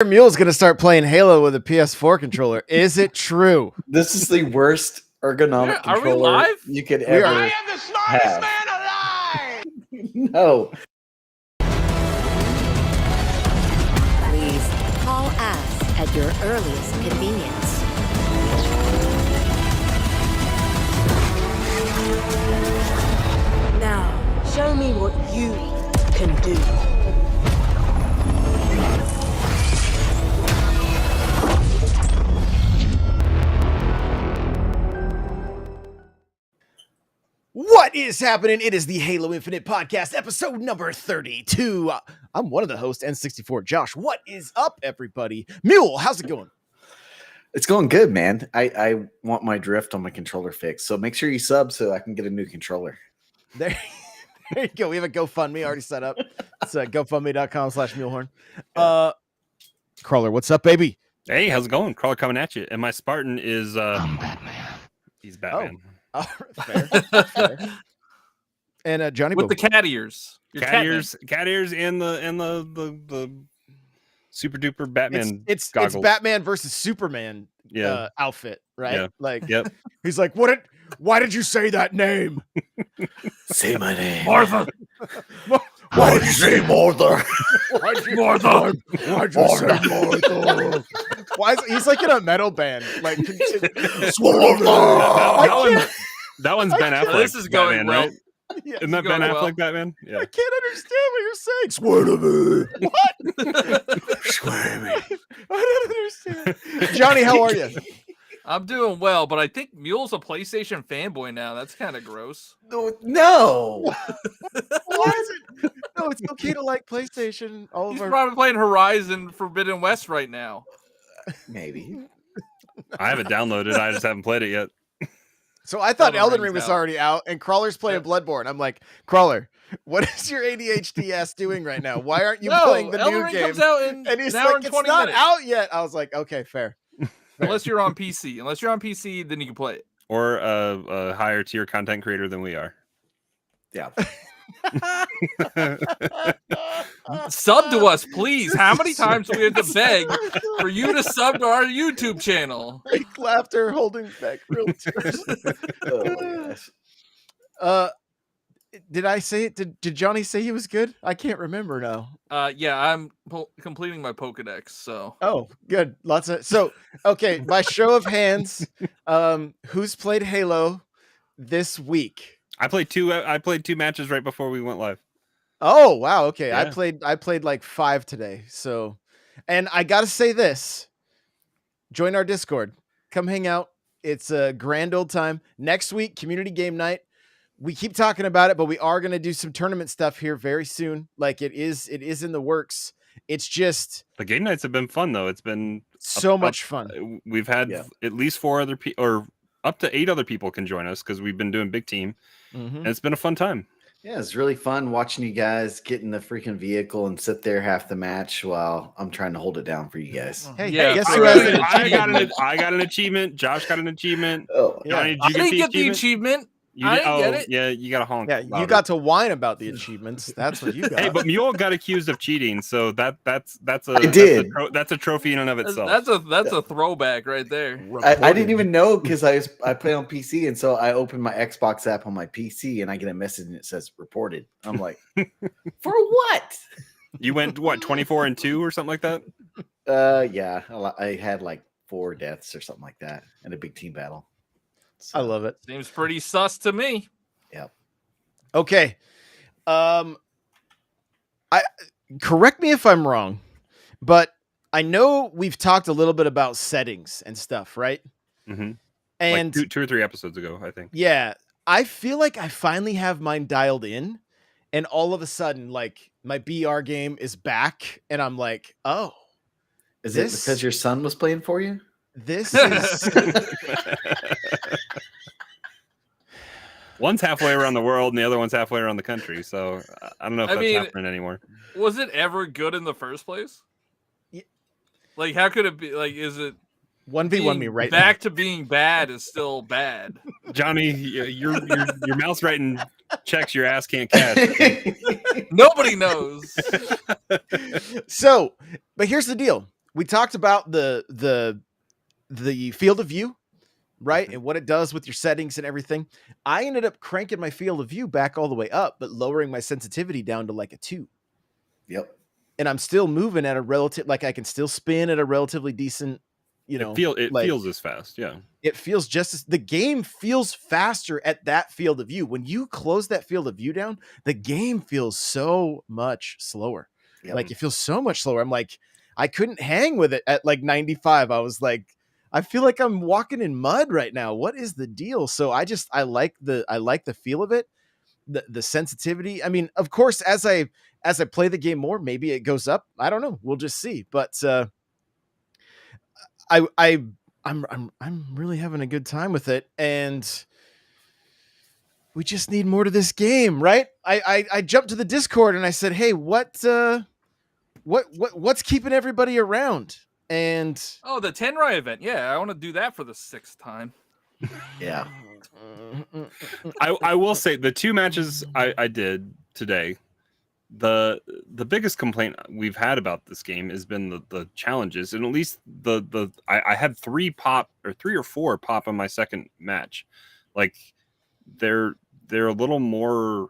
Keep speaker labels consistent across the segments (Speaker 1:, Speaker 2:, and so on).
Speaker 1: Mule's gonna start playing Halo with a PS4 controller. Is it true?
Speaker 2: This is the worst ergonomic
Speaker 3: Are we
Speaker 2: controller
Speaker 3: live?
Speaker 2: you could
Speaker 1: We
Speaker 2: ever
Speaker 1: are.
Speaker 4: I am the smartest
Speaker 2: have.
Speaker 4: man alive!
Speaker 2: No.
Speaker 5: Please call us at your earliest convenience. Now, show me what you can do.
Speaker 1: What is happening? It is the Halo Infinite podcast, episode number 32. I'm one of the hosts, N64 Josh. What is up, everybody? Mule, how's it going?
Speaker 2: It's going good, man. I want my drift on my controller fixed. So make sure you sub so I can get a new controller.
Speaker 1: There you go. We have a GoFundMe already set up. It's GoFundMe.com/Mulehorn. Crawler, what's up, baby?
Speaker 6: Hey, how's it going? Crawler coming at you. And my Spartan is
Speaker 4: I'm Batman.
Speaker 6: he's Batman.
Speaker 1: Oh, fair. And Johnny
Speaker 3: With
Speaker 1: Boom.
Speaker 3: the cat ears. Your
Speaker 6: Cat ears and the super duper Batman.
Speaker 1: It's
Speaker 6: goggles.
Speaker 1: Batman versus Superman outfit, right?
Speaker 6: Yeah.
Speaker 1: Like
Speaker 6: Yep.
Speaker 1: he's like, why did you say that name?
Speaker 2: Say my name.
Speaker 3: Martha.
Speaker 2: Why did you say Martha?
Speaker 1: Why'd you
Speaker 3: Martha.
Speaker 1: Why'd you say Martha? Why is he's like in a metal band? Like
Speaker 6: That one's Ben Affleck.
Speaker 3: This is going
Speaker 6: Batman,
Speaker 3: well.
Speaker 6: right?
Speaker 1: Yeah,
Speaker 6: Isn't that
Speaker 3: going
Speaker 6: Ben
Speaker 3: well.
Speaker 6: Affleck Batman? Yeah.
Speaker 1: I can't understand what you're saying. Swear to me. What?
Speaker 2: Swear to me.
Speaker 1: I don't understand. Johnny, how are you?
Speaker 3: I'm doing well, but I think Mule's a PlayStation fanboy now. That's kind of gross.
Speaker 2: No.
Speaker 1: Why is it? No, it's okay to like PlayStation. All
Speaker 3: He's
Speaker 1: of our
Speaker 3: probably playing Horizon Forbidden West right now.
Speaker 2: Maybe.
Speaker 6: I have it downloaded. I just haven't played it yet.
Speaker 1: So I thought
Speaker 3: Elden
Speaker 1: Elden
Speaker 3: Ring's
Speaker 1: Ring was
Speaker 3: out.
Speaker 1: already out, and Crawler's playing Bloodborne. I'm like, Crawler, what is your ADHD ass doing right now? Why aren't you playing the
Speaker 3: Elden
Speaker 1: new
Speaker 3: Ring
Speaker 1: game?
Speaker 3: comes out in
Speaker 1: And he's
Speaker 3: an hour
Speaker 1: like,
Speaker 3: and
Speaker 1: it's
Speaker 3: 20
Speaker 1: not
Speaker 3: minutes.
Speaker 1: out yet. I was like, okay, fair.
Speaker 3: Unless you're on PC. Unless you're on PC, then you can play it.
Speaker 6: Or a higher tier content creator than we are.
Speaker 2: Yeah.
Speaker 3: Sub to us, please. How many times do we have to beg for you to sub to our YouTube channel?
Speaker 1: Fake laughter holding back real tears.
Speaker 2: Oh my gosh.
Speaker 1: Did I say it? Did Johnny say he was good? I can't remember now.
Speaker 3: Yeah, I'm completing my Pokedex, so.
Speaker 1: Oh, good. Lots of okay. By show of hands, who's played Halo this week?
Speaker 6: I played two matches right before we went live.
Speaker 1: Oh wow, okay.
Speaker 6: Yeah.
Speaker 1: I played like 5 today. So, and I gotta say this: join our Discord, come hang out. It's a grand old time. Next week, community game night. We keep talking about it, but we are gonna do some tournament stuff here very soon. Like it is in the works. It's just
Speaker 6: The game nights have been fun though. It's been
Speaker 1: so much fun.
Speaker 6: We've had
Speaker 2: Yeah.
Speaker 6: at least 4 other people, or up to 8 other people can join us because we've been doing big team,
Speaker 1: Mhm.
Speaker 6: and it's been a fun time.
Speaker 2: Yeah, it's really fun watching you guys get in the freaking vehicle and sit there half the match while I'm trying to hold it down for you guys.
Speaker 1: Hey,
Speaker 3: Yeah,
Speaker 1: guess
Speaker 3: I
Speaker 1: who
Speaker 3: got
Speaker 1: has
Speaker 3: it.
Speaker 1: an
Speaker 6: I got an achievement. Josh got an achievement.
Speaker 2: Oh,
Speaker 1: Yeah.
Speaker 6: Johnny, did
Speaker 3: I
Speaker 6: you
Speaker 3: didn't
Speaker 6: get
Speaker 3: get
Speaker 6: the
Speaker 3: the
Speaker 6: achievement?
Speaker 3: achievement.
Speaker 6: You
Speaker 3: I
Speaker 6: did-
Speaker 3: didn't get it.
Speaker 6: Yeah, you got a honk.
Speaker 1: Yeah, you
Speaker 6: louder.
Speaker 1: got to whine about the achievements. That's what you got.
Speaker 6: Hey, but Mule got accused of cheating, so that's a
Speaker 2: I did.
Speaker 6: that's a trophy in and of itself.
Speaker 3: That's a throwback right there.
Speaker 2: I didn't even know because I play on PC, and so I opened my Xbox app on my PC, and I get a message and it says reported. I'm like, for what?
Speaker 6: You went what 24-2 or something like that.
Speaker 2: Yeah, I had like 4 deaths or something like that in a big team battle.
Speaker 1: I love it.
Speaker 3: Seems pretty sus to me.
Speaker 1: Okay. I correct me if I'm wrong, but I know we've talked a little bit about settings and stuff, right?
Speaker 6: Mm-hmm.
Speaker 1: And
Speaker 6: like 2 or 3 episodes ago, I think.
Speaker 1: yeah, I feel like I finally have mine dialed in, and all of a sudden, like my BR game is back, and I'm like, oh,
Speaker 2: Is
Speaker 1: This-
Speaker 2: it because your son was playing for you?
Speaker 1: this is
Speaker 6: One's halfway around the world, and the other one's halfway around the country. So I don't know if
Speaker 3: I
Speaker 6: that's
Speaker 3: mean-
Speaker 6: happening anymore.
Speaker 3: Was it ever good in the first place?
Speaker 1: Yeah.
Speaker 3: Like, how could it be? Like, is it
Speaker 1: 1v1 me
Speaker 3: being
Speaker 1: right
Speaker 3: back to being bad is still bad?
Speaker 6: Johnny, your mouth's writing checks your ass can't cash.
Speaker 3: Nobody knows.
Speaker 1: now. So, but here's the deal. we talked about the field of view, right? And what it does with your settings and everything. I ended up cranking my field of view back all the way up, but lowering my sensitivity down to like a 2.
Speaker 2: Yep.
Speaker 1: And I'm still moving at a relative, like I can still spin at a relatively decent,
Speaker 6: It
Speaker 1: like,
Speaker 6: feels as fast. Yeah.
Speaker 1: it feels just as the game feels faster at that field of view. When you close that field of view down, the game feels so much slower.
Speaker 2: Yep.
Speaker 1: Like it feels so much slower. I'm like, I couldn't hang with it at like 95. I was like, I feel like I'm walking in mud right now. What is the deal? So I like the feel of it, the sensitivity. I mean, of course, as I play the game more, maybe it goes up. I don't know. We'll just see. But I'm really having a good time with it, and we just need more to this game, right? I jumped to the Discord and I said, "Hey, what's keeping everybody around?" And
Speaker 3: the Tenrai event. Yeah, I want to do that for the 6th time.
Speaker 2: Yeah.
Speaker 6: I will say the 2 matches I did today, the biggest complaint we've had about this game has been the challenges, and at least I had 3 or 4 pop on my second match. Like they're a little more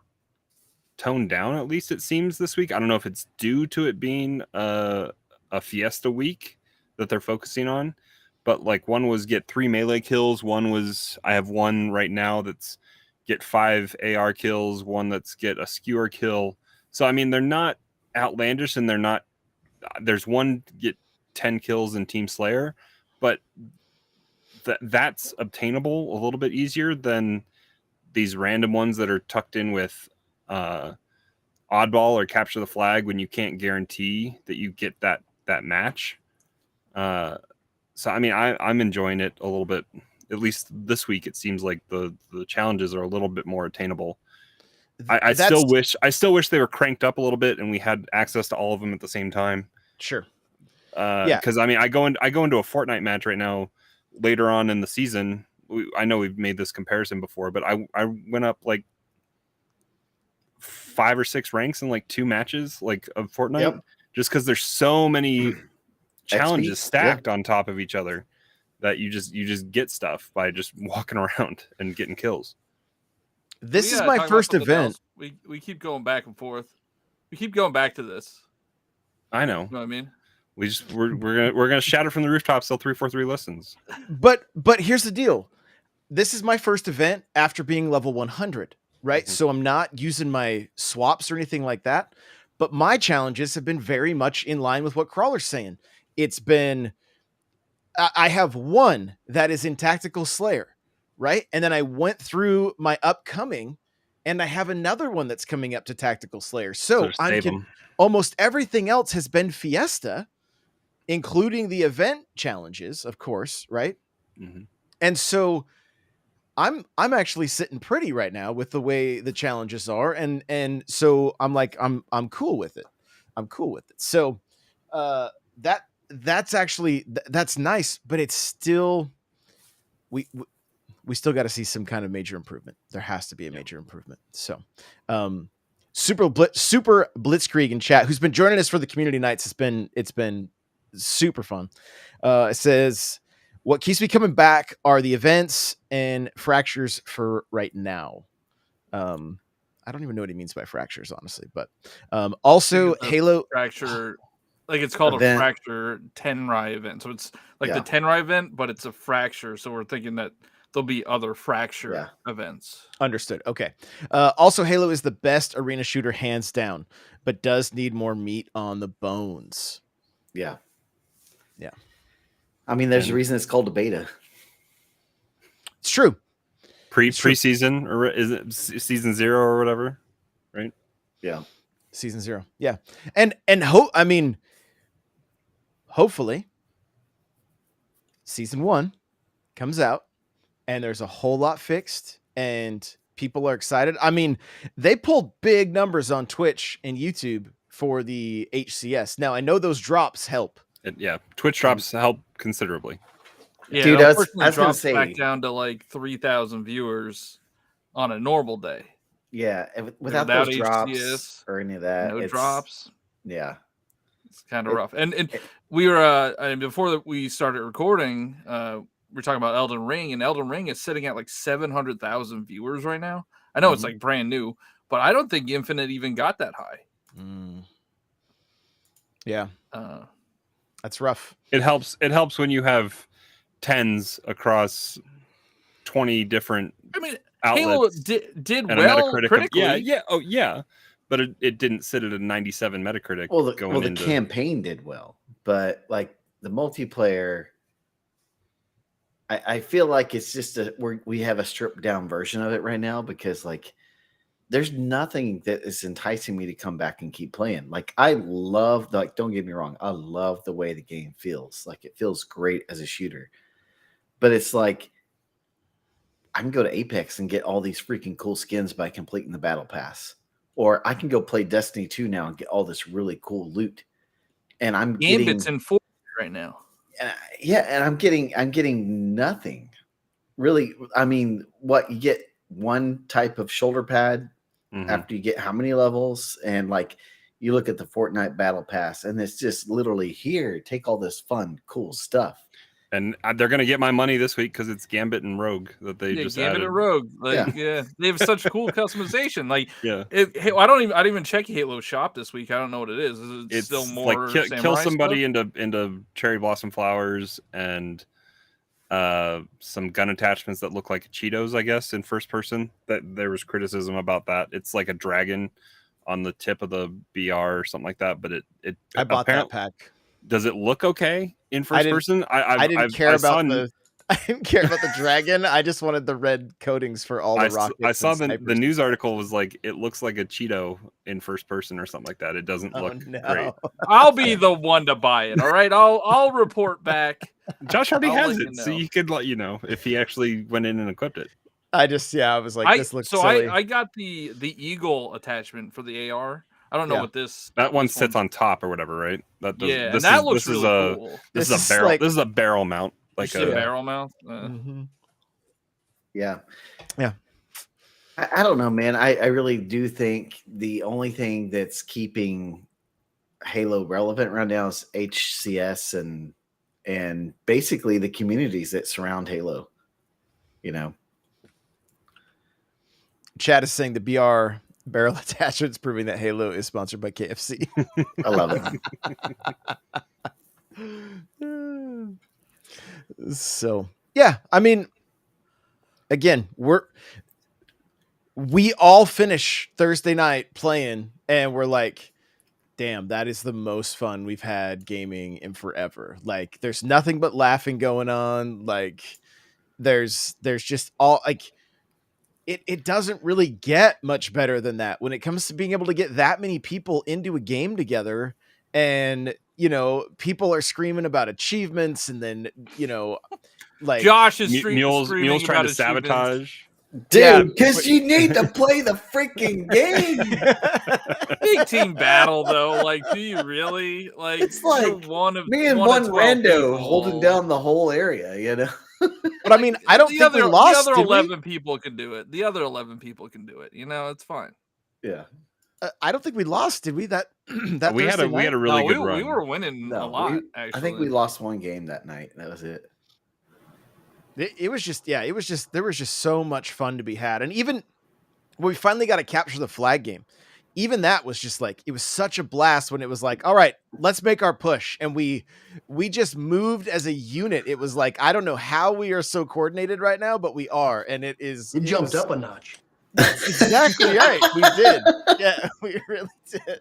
Speaker 6: toned down, at least it seems this week. I don't know if it's due to it being a fiesta week that they're focusing on, but like one was get 3 melee kills, one was I have one right now that's get 5 AR kills, one that's get a skewer kill. So I mean they're not outlandish, and they're not, there's one get 10 kills in Team Slayer, but that's obtainable a little bit easier than these random ones that are tucked in with oddball or capture the flag when you can't guarantee that you get that match. So I mean I'm enjoying it a little bit. At least this week it seems like the challenges are a little bit more attainable. I still wish they were cranked up a little bit and we had access to all of them at the same time.
Speaker 1: Sure.
Speaker 6: Because I mean I go into a Fortnite match right now later on in the season. I know we've made this comparison before, but I went up like 5 or 6 ranks in like 2 matches like of Fortnite, just because there's so many challenges stacked on top of each other that you just get stuff by just walking around and getting kills.
Speaker 1: This is my first event.
Speaker 3: We keep going back and forth. We keep going back to this.
Speaker 6: I know.
Speaker 3: You know what I mean?
Speaker 6: We're gonna shatter from the rooftops till 343 listens.
Speaker 1: But here's the deal. This is my first event after being level 100, right?
Speaker 6: Mm-hmm.
Speaker 1: So I'm not using my swaps or anything like that. But my challenges have been very much in line with what Crawler's saying. It's been, I have one that is in Tactical Slayer, right? And then I went through my upcoming, and I have another one that's coming up to Tactical Slayer. So almost everything else has been Fiesta, including the event challenges, of course, right?
Speaker 6: Mm-hmm.
Speaker 1: And so I'm actually sitting pretty right now with the way the challenges are, and so I'm like I'm cool with it. I'm cool with it. So that's actually that's nice, but it's still we still got to see some kind of major improvement. There has to be a major improvement. So Super Blitzkrieg in chat, who's been joining us for the community nights, it's been super fun. It says, what keeps me coming back are the events and fractures for right now. I don't even know what he means by fractures, honestly, but also Halo
Speaker 3: fracture, like it's called a fracture Tenrai event. So it's like the Tenrai event, but it's a fracture. So we're thinking that there'll be other fracture events.
Speaker 1: Understood. Okay. Also, Halo is the best arena shooter hands down, but does need more meat on the bones.
Speaker 2: Yeah.
Speaker 1: Yeah.
Speaker 2: I mean, there's a reason it's called a beta.
Speaker 1: It's true.
Speaker 6: Preseason, or is it season 0 or whatever? Right?
Speaker 2: Yeah.
Speaker 1: Season 0. Yeah. And hopefully season 1 comes out and there's a whole lot fixed and people are excited. I mean, they pulled big numbers on Twitch and YouTube for the HCS. Now I know those drops help.
Speaker 6: Twitch drops help considerably.
Speaker 3: Yeah,
Speaker 2: dude, I was gonna say
Speaker 3: back down to like 3,000 viewers on a normal day.
Speaker 2: Yeah, without those drops or any of that,
Speaker 3: no drops.
Speaker 2: Yeah,
Speaker 3: It's kind of rough. And we were before we started recording, we're talking about Elden Ring, and Elden Ring is sitting at like 700,000 viewers right now. I know it's like brand new, but I don't think Infinite even got that high.
Speaker 1: Yeah, that's rough.
Speaker 6: It helps when you have tens across 20 different.
Speaker 3: I mean,
Speaker 6: outlets
Speaker 3: Halo did well critically.
Speaker 6: Yeah. But it didn't sit at a 97 Metacritic.
Speaker 2: Well, the campaign did well, but like the multiplayer, I feel like it's just we have a stripped down version of it right now because like there's nothing that is enticing me to come back and keep playing. Like I love don't get me wrong, I love the way the game feels. Like it feels great as a shooter, but it's like I can go to Apex and get all these freaking cool skins by completing the battle pass. Or I can go play Destiny 2 now and get all this really cool loot. And I'm
Speaker 3: Gambit's in 4 right now.
Speaker 2: And I'm getting nothing. Really, I mean, what you get one type of shoulder pad after you get how many levels? And like you look at the Fortnite Battle Pass, and it's just literally here, take all this fun, cool stuff.
Speaker 6: And they're going to get my money this week because it's Gambit and Rogue that they just
Speaker 3: Gambit
Speaker 6: added.
Speaker 3: and Rogue. Like, they have such cool customization. Like,
Speaker 6: yeah.
Speaker 3: I didn't even check Halo Shop this week. I don't know what it is. It's still more
Speaker 6: like kill somebody
Speaker 3: stuff?
Speaker 6: into cherry blossom flowers and some gun attachments that look like Cheetos, I guess, in first person. That there was criticism about that. It's like a dragon on the tip of the BR or something like that. But
Speaker 1: I bought that pack.
Speaker 6: Does it look okay in first person?
Speaker 1: I didn't care about the dragon. I just wanted the red coatings for all the rockets.
Speaker 6: I saw the news article was like it looks like a Cheeto in first person or something like that. It doesn't look great.
Speaker 3: I'll be the one to buy it. All right, I'll report back.
Speaker 6: Josh already has it, so you could let you know if he actually went in and equipped it.
Speaker 1: I was like, this looks silly.
Speaker 3: I got the Eagle attachment for the AR. I don't know what this.
Speaker 6: That one sits on top or whatever, right?
Speaker 3: That looks really cool.
Speaker 6: This is a barrel. This is a barrel mount, like
Speaker 3: a barrel mount.
Speaker 2: Yeah. I don't know, man. I really do think the only thing that's keeping Halo relevant right now is HCS and basically the communities that surround Halo. You know,
Speaker 1: Chad is saying the BR barrel attachments proving that Halo is sponsored by KFC.
Speaker 2: I love
Speaker 1: it. So yeah, I mean, again, we all finish Thursday night playing and we're like, damn, that is the most fun we've had gaming in forever. Like there's nothing but laughing going on. Like there's just all like it doesn't really get much better than that when it comes to being able to get that many people into a game together. And, you know, people are screaming about achievements and then, you know, like
Speaker 3: Josh is
Speaker 6: Mule's trying to sabotage.
Speaker 2: Dude, because you need to play the freaking game.
Speaker 3: Big team battle, though. Like, do you really? Like,
Speaker 2: it's like
Speaker 3: one
Speaker 2: rando holding down the whole area, you know?
Speaker 1: But I mean, I don't think we lost.
Speaker 3: The other 11 people can do it. The other 11 people can do it. You know, it's fine.
Speaker 2: Yeah.
Speaker 1: I don't think we lost, did we? That
Speaker 6: we had a really good run.
Speaker 3: We were winning a lot. Actually,
Speaker 2: I think we lost one game that night. That was it.
Speaker 1: It was just there was just so much fun to be had. And even when we finally got to capture the flag game, even that was just like, it was such a blast when it was like, all right, let's make our push. And we just moved as a unit. It was like, I don't know how we are so coordinated right now, but we are. And it
Speaker 7: jumped up a notch.
Speaker 1: That's exactly right. We did. Yeah, we really did.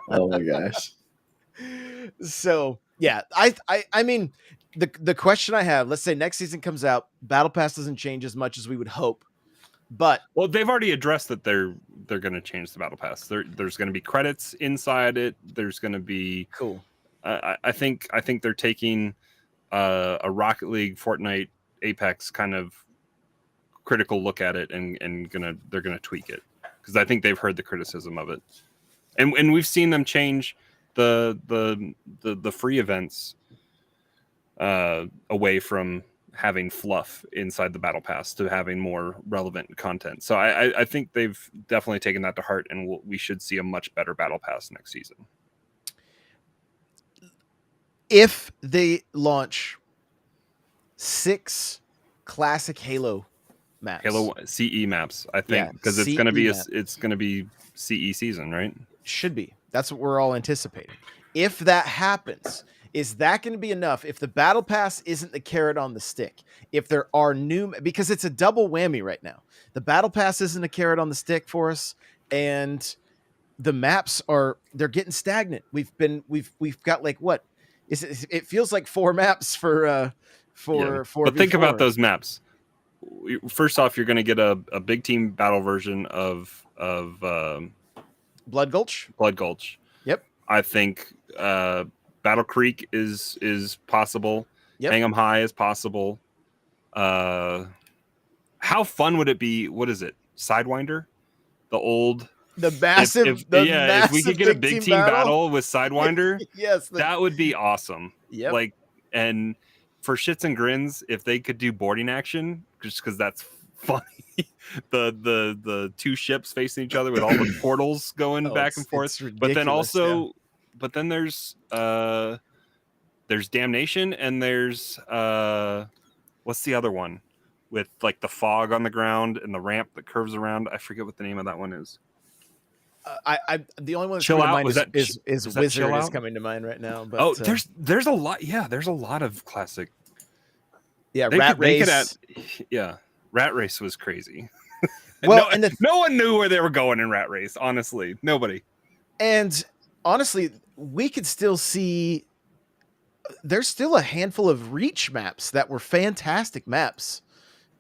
Speaker 2: Oh my gosh.
Speaker 1: So yeah, I mean, the question I have, let's say next season comes out, Battle Pass doesn't change as much as we would hope, but
Speaker 6: they've already addressed that they're going to change the Battle Pass. There's going to be credits inside it. There's going to be
Speaker 1: cool.
Speaker 6: I think they're taking a Rocket League, Fortnite, Apex kind of critical look at it and they're gonna tweak it because I think they've heard the criticism of it, and we've seen them change the free events away from having fluff inside the Battle Pass to having more relevant content. So I think they've definitely taken that to heart, and we should see a much better Battle Pass next season.
Speaker 1: if they launch 6 classic Halo maps.
Speaker 6: Halo CE maps, I think,
Speaker 1: Yeah,
Speaker 6: because it's
Speaker 1: CE
Speaker 6: gonna be
Speaker 1: map.
Speaker 6: it's gonna be CE season, right?
Speaker 1: Should be. That's what we're all anticipating. If that happens, is that going to be enough? If the battle pass isn't the carrot on the stick, if there are new, because it's a double whammy right now. The battle pass isn't a carrot on the stick for us, and the maps they're getting stagnant. We've got like what is it? It feels like 4 maps for
Speaker 6: But think about those maps. First off, you're going to get a big team battle version of
Speaker 1: Blood Gulch.
Speaker 6: Blood Gulch.
Speaker 1: Yep.
Speaker 6: I think Battle Creek is possible.
Speaker 1: Yep.
Speaker 6: Hang 'em High is possible. How fun would it be? What is it? Sidewinder, the old.
Speaker 1: The massive,
Speaker 6: if we could get a big team battle with Sidewinder,
Speaker 1: yes,
Speaker 6: that would be awesome.
Speaker 1: Yep.
Speaker 6: Like, and for shits and grins, if they could do boarding action, just because that's funny. the 2 ships facing each other with all the portals going back and forth. But then also, but then there's Damnation, and there's what's the other one with like the fog on the ground and the ramp that curves around? I forget what the name of that one is.
Speaker 1: I the only one that's
Speaker 6: Chill
Speaker 1: coming
Speaker 6: Out?
Speaker 1: to mind is Wizard
Speaker 6: Chill
Speaker 1: is
Speaker 6: Out?
Speaker 1: coming to mind right now. But
Speaker 6: there's a lot. Yeah, there's a lot of classic.
Speaker 1: Yeah,
Speaker 6: They
Speaker 1: Rat
Speaker 6: could
Speaker 1: Race.
Speaker 6: Rat Race was crazy.
Speaker 1: Well,
Speaker 6: no one knew where they were going in Rat Race. Honestly, nobody.
Speaker 1: And honestly, we could still see. There's still a handful of Reach maps that were fantastic maps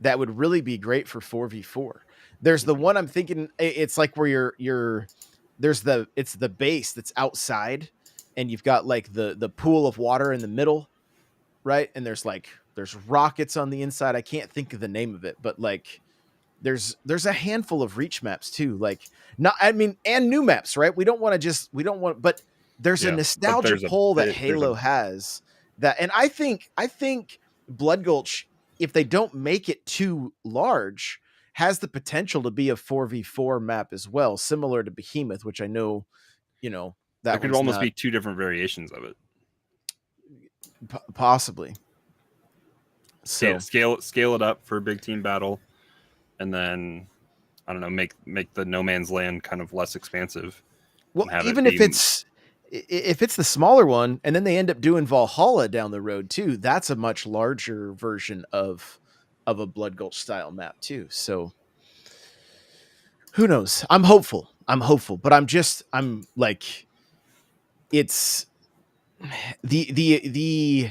Speaker 1: that would really be great for 4v4. There's the one I'm thinking. It's like where it's the base that's outside, and you've got like the pool of water in the middle, right? And there's rockets on the inside. I can't think of the name of it, but like there's a handful of Reach maps too. And new maps, right? But there's a nostalgia pull that Halo has that, and I think Blood Gulch, if they don't make it too large, has the potential to be a 4v4 map as well, similar to Behemoth, which I know, that
Speaker 6: could almost be 2 different variations of it.
Speaker 1: Possibly. So
Speaker 6: scale it up for a big team battle, and then I don't know, make the No Man's Land kind of less expansive.
Speaker 1: Well, even if it's the smaller one, and then they end up doing Valhalla down the road too, that's a much larger version of a Blood Gulch style map too. So who knows? I'm hopeful, but I'm like, it's the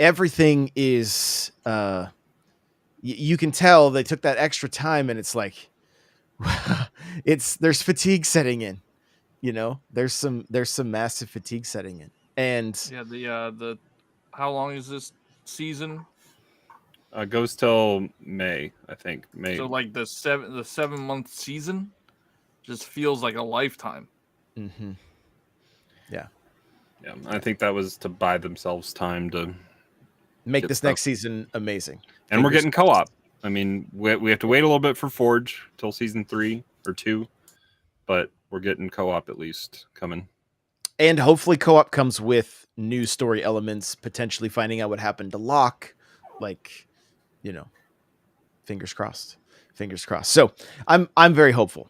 Speaker 1: everything is you can tell they took that extra time, and it's like there's fatigue setting in. There's some massive fatigue setting in. And
Speaker 3: the how long is this season?
Speaker 6: Goes till May, I think. May.
Speaker 3: So like the 7-month season just feels like a lifetime.
Speaker 1: Mm-hmm. Yeah,
Speaker 6: I think that was to buy themselves time to
Speaker 1: make this next season amazing.
Speaker 6: And we're getting co-op. I mean, we have to wait a little bit for Forge till season 3 or 2, but we're getting co-op at least coming.
Speaker 1: And hopefully co-op comes with new story elements, potentially finding out what happened to Locke. Like, fingers crossed. So I'm very hopeful.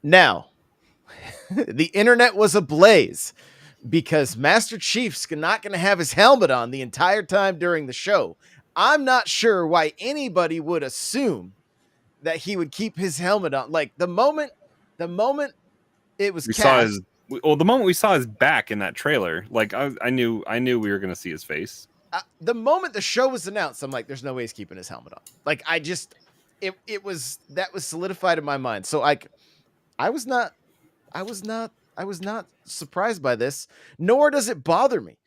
Speaker 1: Now, the internet was ablaze because Master Chief's not going to have his helmet on the entire time during the show. I'm not sure why anybody would assume that he would keep his helmet on. Like the moment it was
Speaker 6: the moment we saw his back in that trailer, like I knew we were going to see his face.
Speaker 1: The moment the show was announced, I'm like, there's no way he's keeping his helmet on. Like that was solidified in my mind. So I was not surprised by this, nor does it bother me.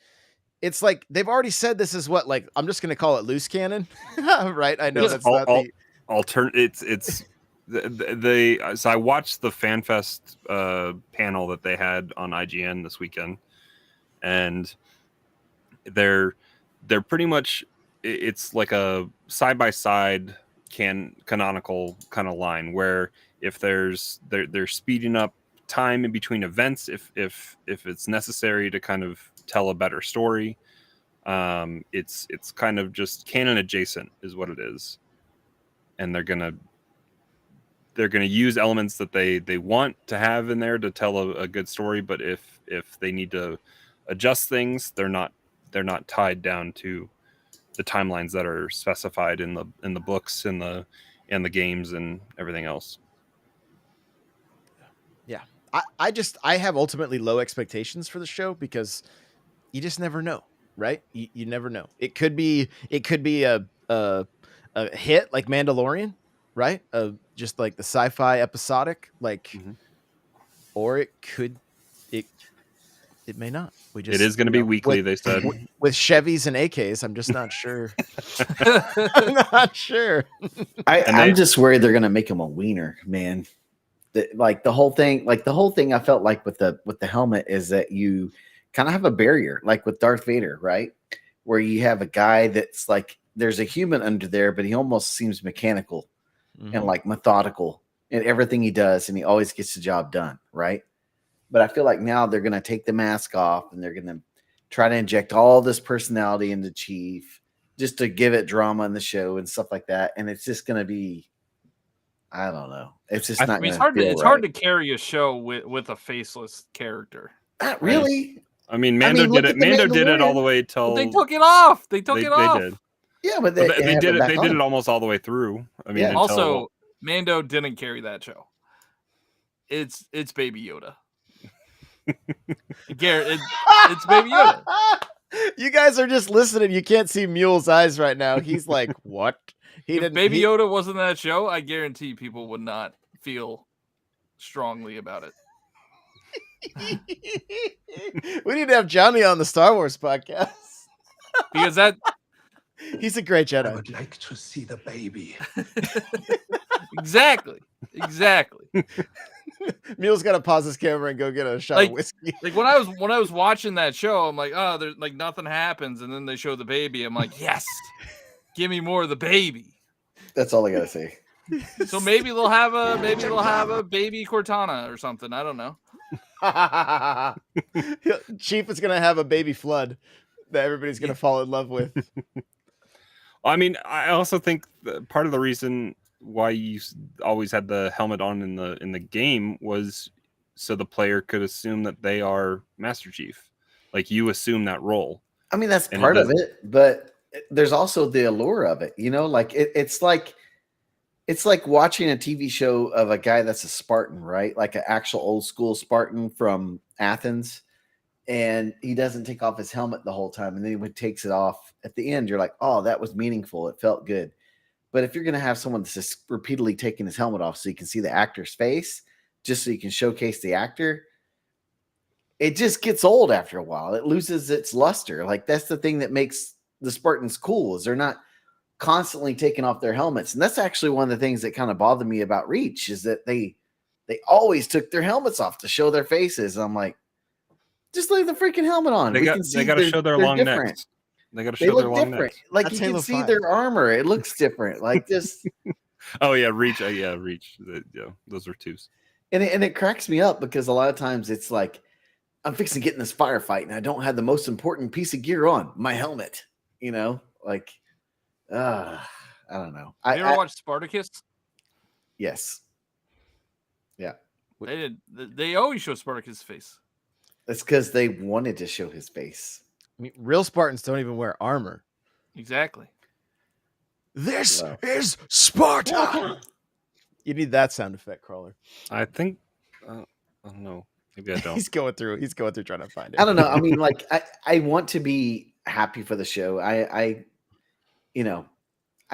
Speaker 1: It's like they've already said this is what, like, I'm just going to call it loose cannon, right? I know that's not the
Speaker 6: It's so I watched the FanFest panel that they had on IGN this weekend, and they're pretty much, it's like a side-by-side canonical kind of line where if they're speeding up time in between events if it's necessary to kind of tell a better story. It's kind of just canon adjacent is what it is, and they're gonna use elements that they want to have in there to tell a good story. But if they need to adjust things, they're not tied down to the timelines that are specified in the books and the games and everything else.
Speaker 1: Yeah. I have ultimately low expectations for the show because you just never know, right? You never know. It could be a hit like Mandalorian, right? Just like the sci-fi episodic, like,
Speaker 6: Mhm.
Speaker 1: or it may not.
Speaker 6: It is going to be weekly, they said.
Speaker 1: With Chevys and AKs, I'm just not sure. I'm not sure.
Speaker 2: I'm just worried they're gonna make him a wiener, man. The whole thing I felt like with the helmet is that you kind of have a barrier, like with Darth Vader, right? Where you have a guy that's like there's a human under there, but he almost seems mechanical and like methodical in everything he does, and he always gets the job done, right? But I feel like now they're gonna take the mask off and they're gonna try to inject all this personality into Chief just to give it drama in the show and stuff like that. And it's just gonna be, I don't know. It's just not.
Speaker 3: I mean, it's hard to carry a show with a faceless character.
Speaker 2: Not really.
Speaker 6: I mean, Mando did it. Mando did it all the way till
Speaker 3: they took it off. They took it off.
Speaker 6: They did.
Speaker 2: Yeah, but
Speaker 6: they did it. They did it almost all the way through. I mean,
Speaker 3: also Mando didn't carry that show. It's Baby Yoda. It's Baby Yoda.
Speaker 1: You guys are just listening. You can't see Mule's eyes right now. He's like, "What?"
Speaker 3: If Baby Yoda wasn't that show, I guarantee people would not feel strongly about it.
Speaker 1: We need to have Johnny on the Star Wars podcast
Speaker 3: because
Speaker 1: he's a great Jedi.
Speaker 7: I would like to see the baby.
Speaker 3: Exactly.
Speaker 1: Mule's got to pause his camera and go get a shot of whiskey.
Speaker 3: Like when I was watching that show, I'm like, oh, there's like nothing happens, and then they show the baby. I'm like, yes, give me more of the baby.
Speaker 2: That's all I gotta say.
Speaker 3: So maybe they'll have a baby Cortana or something. I don't know.
Speaker 1: Chief is gonna have a baby Flood that everybody's gonna fall in love with.
Speaker 6: I mean, I also think that part of the reason why you always had the helmet on in the game was so the player could assume that they are Master Chief. Like you assume that role.
Speaker 2: I mean, that's part of it, but there's also the allure of it. You know, like it's like watching a TV show of a guy that's a Spartan, right? Like an actual old school Spartan from Athens. And he doesn't take off his helmet the whole time. And then when he takes it off at the end, you're like, oh, that was meaningful. It felt good. But if you're going to have someone that's just repeatedly taking his helmet off so you can see the actor's face, just so you can showcase the actor, it just gets old after a while. It loses its luster. Like that's the thing that makes the Spartans cool is they're not constantly taking off their helmets. And that's actually one of the things that kind of bothered me about Reach is that they always took their helmets off to show their faces. And I'm like, just leave the freaking helmet on.
Speaker 6: They got to show their long necks. They got to show their long necks.
Speaker 2: Like that's you can see their armor. It looks different. Like just.
Speaker 6: Oh yeah, Reach. Reach. Yeah, those are twos.
Speaker 2: And it cracks me up because a lot of times it's like I'm fixing to get in this firefight and I don't have the most important piece of gear on, my helmet. You know, like, I don't know.
Speaker 3: You ever watched Spartacus?
Speaker 2: Yes. Yeah.
Speaker 3: They did. They always show Spartacus' face.
Speaker 2: That's because they wanted to show his face.
Speaker 1: I mean, real Spartans don't even wear armor.
Speaker 3: Exactly.
Speaker 1: This is Sparta. You need that sound effect, Crawler.
Speaker 6: I think. I don't know. Maybe I don't.
Speaker 1: He's going through trying to find it.
Speaker 2: I don't know. I mean, like, I want to be happy for the show. I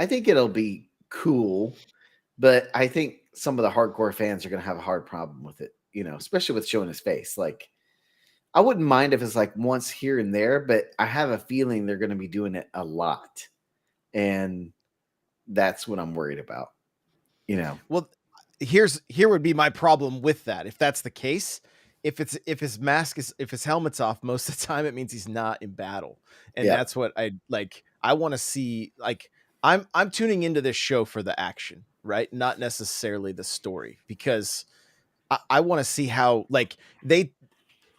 Speaker 2: think it'll be cool, but I think some of the hardcore fans are going to have a hard problem with it. You know, especially with showing his face. Like, I wouldn't mind if it's like once here and there, but I have a feeling they're going to be doing it a lot, and that's what I'm worried about. You know,
Speaker 1: well, here would be my problem with that. If that's the case, if his helmet's off most of the time, it means he's not in battle, and that's what I like. I want to see. Like, I'm tuning into this show for the action, right? Not necessarily the story, because I want to see how like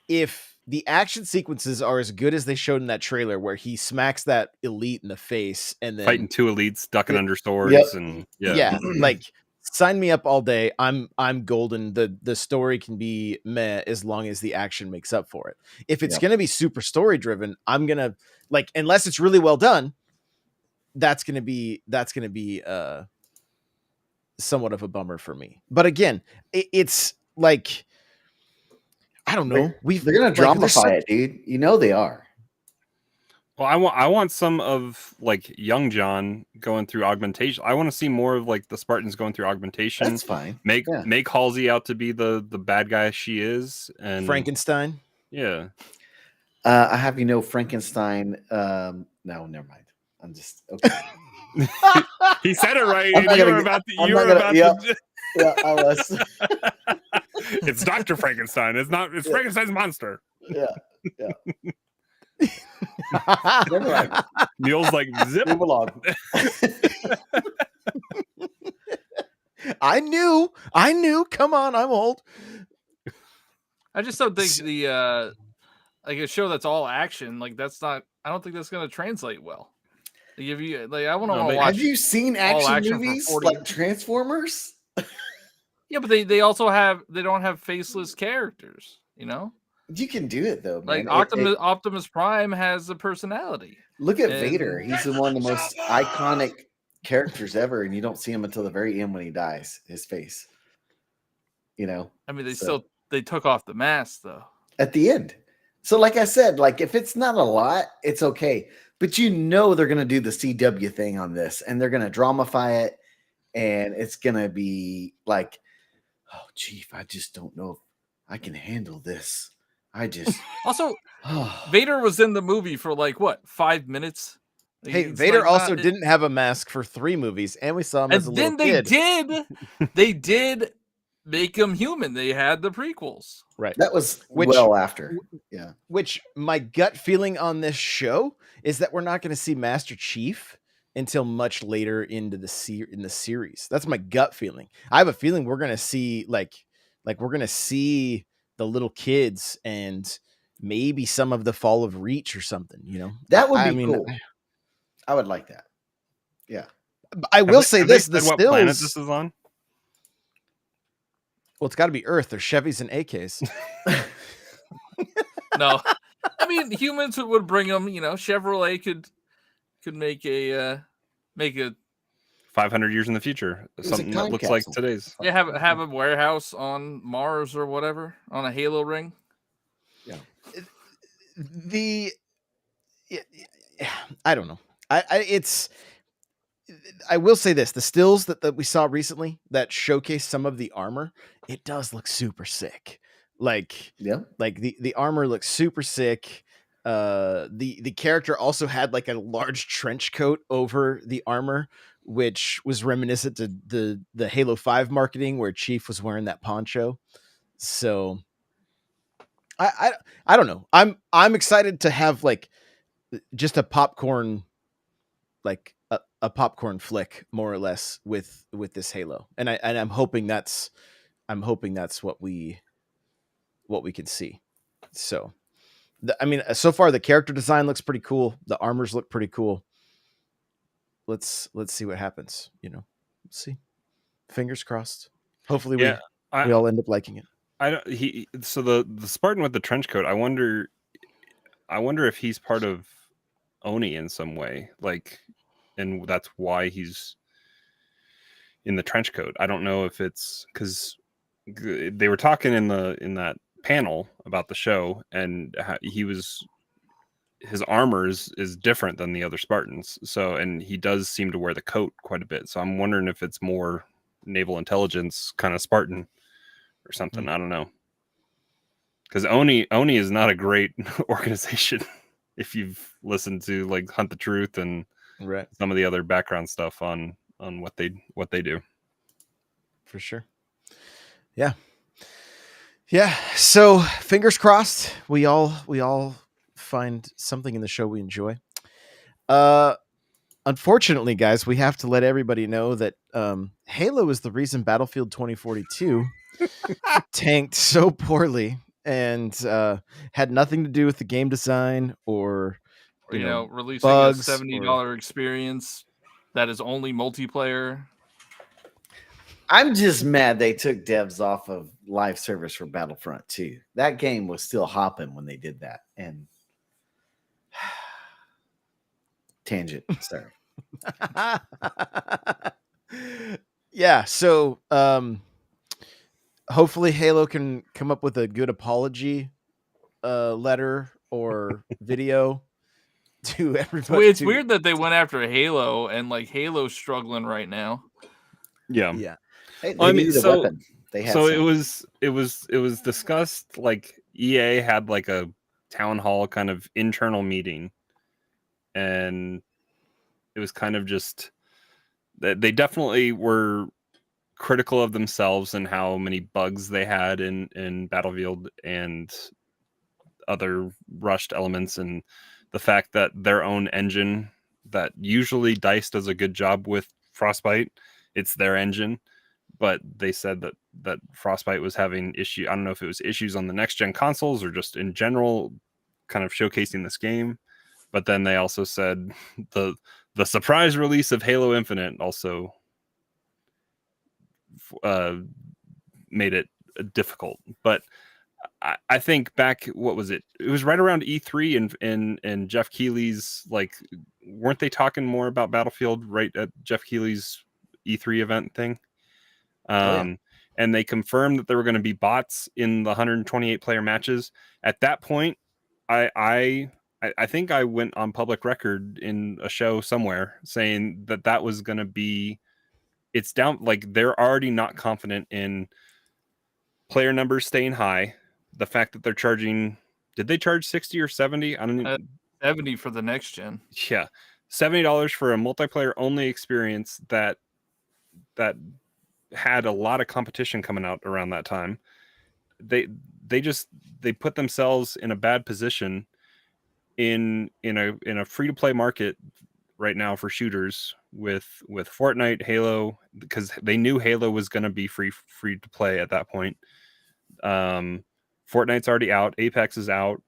Speaker 1: if the action sequences are as good as they showed in that trailer, where he smacks that elite in the face and then
Speaker 6: Fighting two elites, ducking under swords,
Speaker 2: Yep.
Speaker 6: and
Speaker 1: yeah, like sign me up all day. I'm golden. The story can be meh as long as the action makes up for it. If it's
Speaker 2: Yep.
Speaker 1: gonna be super story driven, I'm gonna like, unless it's really well done, that's gonna be somewhat of a bummer for me. But again, it's like, I don't know.
Speaker 2: They're gonna dramify it, dude. You know they are.
Speaker 6: well, I want some of like young John going through augmentation. I want to see more of like the Spartans going through augmentation.
Speaker 2: That's fine.
Speaker 6: Make
Speaker 2: Yeah.
Speaker 6: Halsey out to be the bad guy she is, and
Speaker 1: Frankenstein.
Speaker 6: Yeah,
Speaker 2: I have Frankenstein. No, never mind. I'm just okay.
Speaker 6: he said it right.
Speaker 2: I'm not
Speaker 6: You
Speaker 2: gonna
Speaker 6: were
Speaker 2: get-
Speaker 6: about
Speaker 2: I'm
Speaker 6: to. You
Speaker 2: not
Speaker 6: were
Speaker 2: gonna-
Speaker 6: about
Speaker 2: yeah.
Speaker 6: to.
Speaker 2: Yeah, I was.
Speaker 6: It's Dr. Frankenstein. It's not. It's
Speaker 2: Yeah.
Speaker 6: Frankenstein's monster.
Speaker 2: Yeah. Never mind.
Speaker 6: Neil's like zip.
Speaker 2: Move along.
Speaker 1: I knew. Come on, I'm old.
Speaker 3: I just don't think the like a show that's all action, like that's not. I don't think that's going to translate well. Like if you like, I want to watch.
Speaker 2: Have you seen action
Speaker 3: action for
Speaker 2: movies
Speaker 3: 40
Speaker 2: like Transformers?
Speaker 3: Yeah, but they also have they don't have faceless characters. You know,
Speaker 2: You can do it though,
Speaker 3: like
Speaker 2: man.
Speaker 3: Optimus Prime has a personality.
Speaker 2: Look at
Speaker 3: and-
Speaker 2: Vader. He's one of the most iconic characters ever, and you don't see him until the very end when he dies. His face.
Speaker 3: I mean,
Speaker 2: So-
Speaker 3: they took off the mask though.
Speaker 2: At the end. So, like I said, like if it's not a lot, it's okay. But they're gonna do the CW thing on this, and they're gonna dramify it, and it's gonna be like, oh, Chief, I just don't know if I can handle this. I just
Speaker 3: Also,
Speaker 2: oh.
Speaker 3: Vader was in the movie for like what 5 minutes. Like,
Speaker 1: Hey,
Speaker 3: it's
Speaker 1: Vader
Speaker 3: like
Speaker 1: also
Speaker 3: not-
Speaker 1: didn't have a mask for 3 movies, and we saw him as a
Speaker 3: And
Speaker 1: little
Speaker 3: then
Speaker 1: kid.
Speaker 3: they did make him human. They had the prequels.
Speaker 1: Right.
Speaker 2: That was
Speaker 1: Which-
Speaker 2: well after. Yeah.
Speaker 1: Which my gut feeling on this show is that we're not going to see Master Chief until much later into the series. That's my gut feeling. I have a feeling we're going to see like we're going to see the little kids and maybe some of the fall of Reach or something,
Speaker 2: That would
Speaker 1: I
Speaker 2: be
Speaker 1: mean,
Speaker 2: cool. I would like that. Yeah.
Speaker 1: I will say
Speaker 6: Have they
Speaker 1: this, the
Speaker 6: said what planet
Speaker 1: stills,
Speaker 6: this is on?
Speaker 1: well, it's got to be Earth. There's Chevys and AKs.
Speaker 3: No, I mean humans would bring them. Chevrolet could make a
Speaker 6: 500 years in the future,
Speaker 2: was a
Speaker 6: something that
Speaker 2: time
Speaker 6: looks like
Speaker 2: capsule.
Speaker 6: today's.
Speaker 3: have a warehouse on Mars or whatever on a Halo ring.
Speaker 1: I don't know. I will say this: the stills that we saw recently that showcase some of the armor, it does look super sick. Like the armor looks super sick. The character also had like a large trench coat over the armor, which was reminiscent to the Halo 5 marketing where Chief was wearing that poncho. So I don't know. I'm excited to have like just a popcorn, like a popcorn flick more or less with this Halo. And I'm hoping that's what we can see. So so far the character design looks pretty cool. The armors look pretty cool. Let's see what happens. Let's see. Fingers crossed. Hopefully we all end up liking it.
Speaker 6: So the Spartan with the trench coat, I wonder if he's part of Oni in some way, like, and that's why he's in the trench coat. I don't know if it's because they were talking in that panel about the show, and his armor is different than the other Spartans. So, and he does seem to wear the coat quite a bit. So I'm wondering if it's more naval intelligence kind of Spartan or something.
Speaker 1: Mm-hmm.
Speaker 6: I don't know. Because Oni is not a great organization. If you've listened to like Hunt the Truth and
Speaker 1: Right.
Speaker 6: some of the other background stuff on what they do.
Speaker 1: For sure. Yeah. So fingers crossed. We all find something in the show we enjoy. Unfortunately, guys, we have to let everybody know that Halo is the reason Battlefield 2042 tanked so poorly and had nothing to do with the game design or
Speaker 3: you know, releasing
Speaker 1: bugs
Speaker 3: a $70 experience that is only multiplayer.
Speaker 2: I'm just mad they took devs off of live service for Battlefront 2. That game was still hopping when they did that. And tangent, sorry.
Speaker 1: Yeah, so hopefully Halo can come up with a good apology letter or video to everybody.
Speaker 3: It's weird that they went after Halo, and like Halo's struggling right now.
Speaker 1: Yeah.
Speaker 2: Hey,
Speaker 6: Well, I
Speaker 2: they
Speaker 6: mean,
Speaker 2: needed a
Speaker 6: so-
Speaker 2: weapon. They had
Speaker 6: So
Speaker 2: some.
Speaker 6: it was discussed, like EA had like a town hall kind of internal meeting, and it was kind of just that they definitely were critical of themselves and how many bugs they had in Battlefield and other rushed elements, and the fact that their own engine that usually DICE does a good job with Frostbite, it's their engine, but they said that Frostbite was having issue. I don't know if it was issues on the next gen consoles or just in general, kind of showcasing this game. But then they also said the surprise release of Halo Infinite also made it difficult. But I think back, what was it? It was right around E3 and Jeff Keighley's, like, weren't they talking more about Battlefield right at Jeff Keighley's E3 event thing? And they confirmed that there were going to be bots in the 128 player matches. At that point, I think I went on public record in a show somewhere saying that was going to be, it's down, like they're already not confident in player numbers staying high. The fact that they're charging, did they charge 60 or 70? I don't know.
Speaker 3: 70 for the next gen.
Speaker 6: Yeah. $70 for a multiplayer only experience that had a lot of competition coming out around that time. They put themselves in a bad position in a free-to-play market right now for shooters with Fortnite, Halo, because they knew Halo was going to be free to play at that point. Fortnite's already out, Apex is out.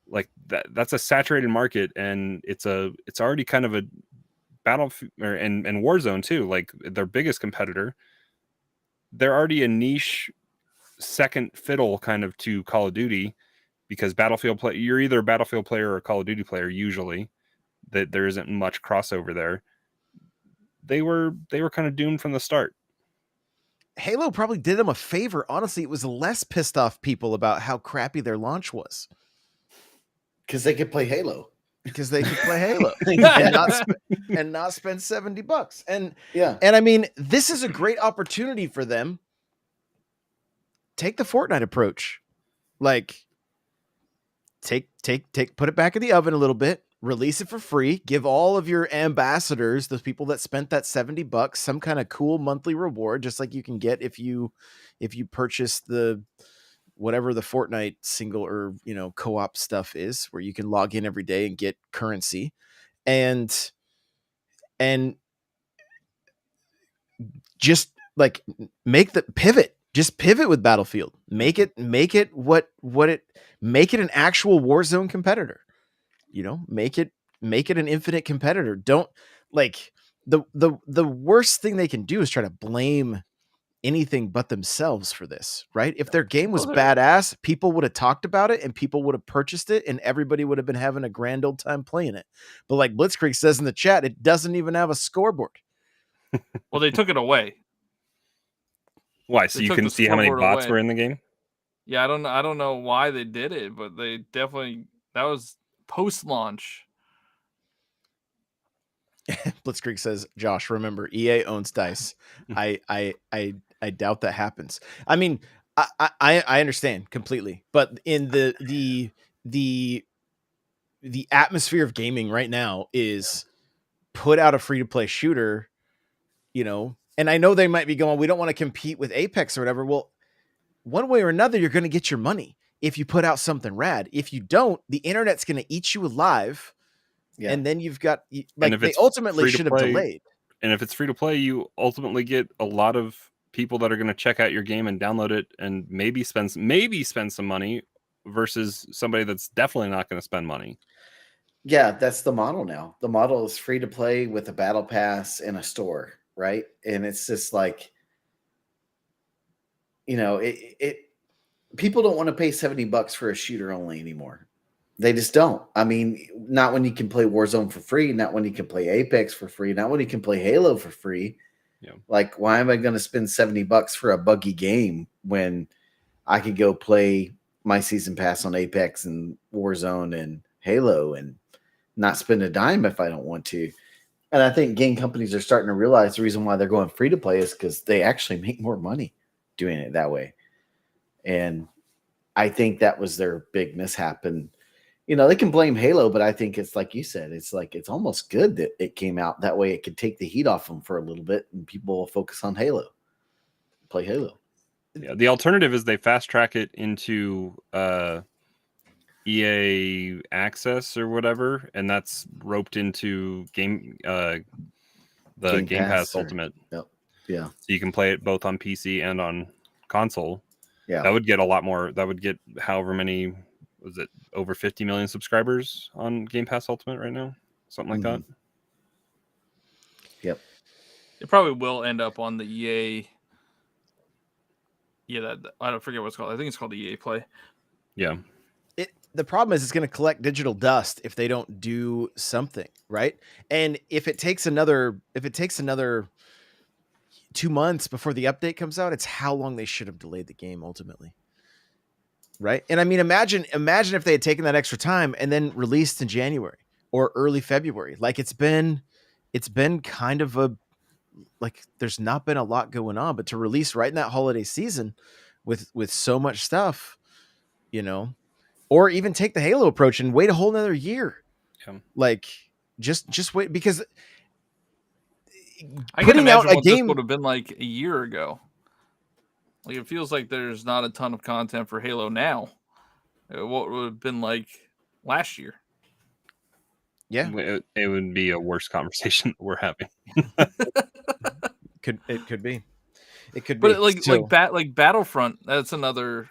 Speaker 6: Like that's a saturated market, and it's already kind of a Battlefield and Warzone too, like their biggest competitor. They're already a niche second fiddle kind of to Call of Duty, because you're either a Battlefield player or a Call of Duty player usually. That there isn't much crossover there. They were kind of doomed from the start.
Speaker 1: Halo probably did them a favor. Honestly, it was less pissed off people about how crappy their launch was.
Speaker 2: Because they could play Halo.
Speaker 1: Because they could play Halo and not spend $70. And
Speaker 2: Yeah.
Speaker 1: I mean, this is a great opportunity for them. Take the Fortnite approach. Like, put it back in the oven a little bit, release it for free, give all of your ambassadors, those people that spent that $70, some kind of cool monthly reward, just like you can get if you purchase the whatever the Fortnite single or co-op stuff is, where you can log in every day and get currency, and just like make the pivot. Just pivot with Battlefield. Make it make it an actual Warzone competitor. Make it an Infinite competitor. Don't, like, the worst thing they can do is try to blame anything but themselves for this, right? If their game was badass, people would have talked about it and people would have purchased it and everybody would have been having a grand old time playing it. But like Blitzkrieg says in the chat, it doesn't even have a scoreboard.
Speaker 3: Well, they took it away.
Speaker 6: Why? So
Speaker 3: They
Speaker 6: you
Speaker 3: took
Speaker 6: can
Speaker 3: the
Speaker 6: see how many
Speaker 3: scoreboard
Speaker 6: bots
Speaker 3: away.
Speaker 6: were in the game?
Speaker 3: Yeah, I don't know why they did it, but they definitely, that was post-launch.
Speaker 1: Blitzkrieg says, Josh, remember, EA owns DICE. I doubt that happens. I mean, I understand completely, but in the atmosphere of gaming right now is put out a free-to-play shooter, and I know they might be going, we don't want to compete with Apex or whatever. Well, one way or another, you're going to get your money if you put out something rad. If you don't, the internet's going to eat you alive.
Speaker 2: Yeah.
Speaker 1: And then you've got, like,
Speaker 6: if
Speaker 1: they
Speaker 6: it's
Speaker 1: ultimately
Speaker 6: free to
Speaker 1: should have
Speaker 6: play-
Speaker 1: delayed.
Speaker 6: And if it's free to play, you ultimately get a lot of people that are going to check out your game and download it and maybe spend some money, versus somebody that's definitely not going to spend money.
Speaker 2: Yeah, that's the model now. The model is free to play with a battle pass in a store, right? And it's just like, it people don't want to pay $70 for a shooter only anymore. They just don't. I mean, not when you can play Warzone for free, not when you can play Apex for free, not when you can play Halo for free.
Speaker 6: Yeah.
Speaker 2: Like, why am I going to spend $70 for a buggy game when I could go play my season pass on Apex and Warzone and Halo and not spend a dime if I don't want to? And I think game companies are starting to realize the reason why they're going free to play is because they actually make more money doing it that way. And I think that was their big mishap. And, they can blame Halo, but I think it's like you said, it's almost good that it came out that way. It could take the heat off them for a little bit and people will focus on Halo, play Halo.
Speaker 6: Yeah, the alternative is they fast track it into EA Access or whatever, and that's roped into Game Pass Ultimate.
Speaker 2: Yep. Yeah.
Speaker 6: So you can play it both on PC and on console.
Speaker 2: Yeah.
Speaker 6: That would get a lot more. That would get however many, was it over 50 million subscribers on Game Pass Ultimate right now? Something like that.
Speaker 2: Yep.
Speaker 3: It probably will end up on the EA. Yeah, that I don't forget what it's called. I think it's called EA Play.
Speaker 6: Yeah.
Speaker 1: The problem is it's going to collect digital dust if they don't do something, right? And if it takes another 2 months before the update comes out, it's how long they should have delayed the game ultimately. Right? And I mean, imagine if they had taken that extra time and then released in January or early February. Like it's been kind of there's not been a lot going on, but to release right in that holiday season with so much stuff, or even take the Halo approach and wait a whole nother year.
Speaker 6: Yeah.
Speaker 1: Like just wait, because
Speaker 3: I can
Speaker 1: putting
Speaker 3: imagine
Speaker 1: out a
Speaker 3: what this
Speaker 1: game
Speaker 3: would have been like a year ago. Like it feels like there's not a ton of content for Halo now. What would have been like last year?
Speaker 1: Yeah,
Speaker 6: it would be a worse conversation that we're having.
Speaker 1: it could be.
Speaker 3: But like Battlefront, that's another